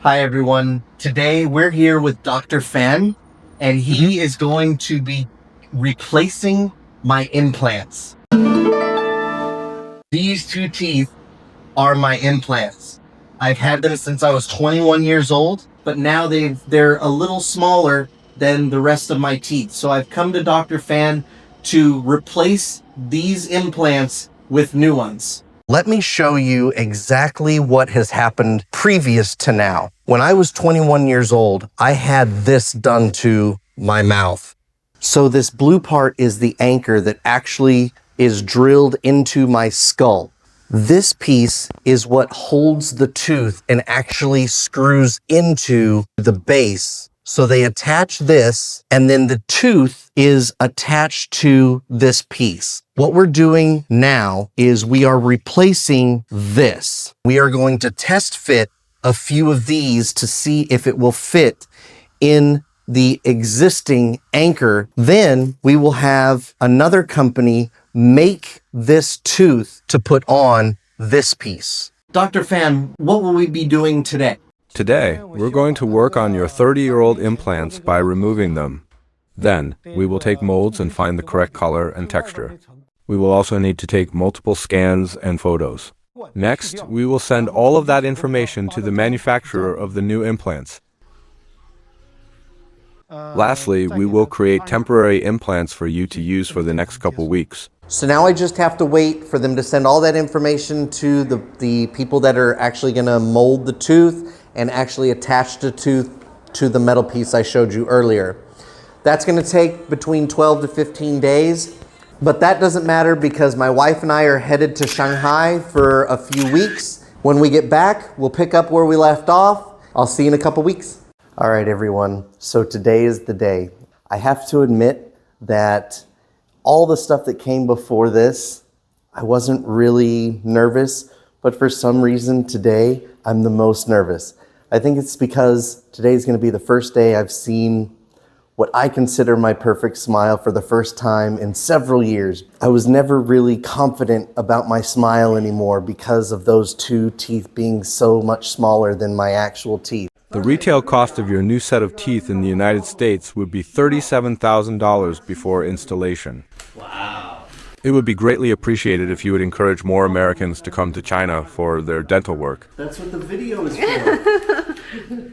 Hi everyone. Today we're here with Dr. Fan, and he is going to be replacing my implants. These two teeth are my implants. I've had them since I was 21 years old, but now they're a little smaller than the rest of my teeth. So I've come to Dr. Fan to replace these implants with new ones. Let me show you exactly what has happened previous to now. When I was 21 years old, I had this done to my mouth. So this blue part is the anchor that actually is drilled into my skull. This piece is what holds the tooth and actually screws into the base. So they attach this, and then the tooth is attached to this piece. What we're doing now is we are replacing this. We are going to test fit a few of these to see if it will fit in the existing anchor. Then we will have another company make this tooth to put on this piece. Dr. Fan, what will we be doing today? Today, we're going to work on your 30-year-old implants by removing them. Then, we will take molds and find the correct color and texture. We will also need to take multiple scans and photos. Next, we will send all of that information to the manufacturer of the new implants. Lastly, we will create temporary implants for you to use for the next couple weeks. So now I just have to wait for them to send all that information to the people that are actually going to mold the tooth and actually attach the tooth to the metal piece I showed you earlier. That's going to take between 12 to 15 days, but that doesn't matter because my wife and I are headed to Shanghai for a few weeks. When we get back, we'll pick up where we left off. I'll see you in a couple weeks. All right, everyone. So today is the day. I have to admit that all the stuff that came before this, I wasn't really nervous, but for some reason today, I'm the most nervous. I think it's because today is going to be the first day I've seen what I consider my perfect smile for the first time in several years. I was never really confident about my smile anymore because of those two teeth being so much smaller than my actual teeth. The retail cost of your new set of teeth in the United States would be $37,000 before installation. Wow. It would be greatly appreciated if you would encourage more Americans to come to China for their dental work. That's what the video is for.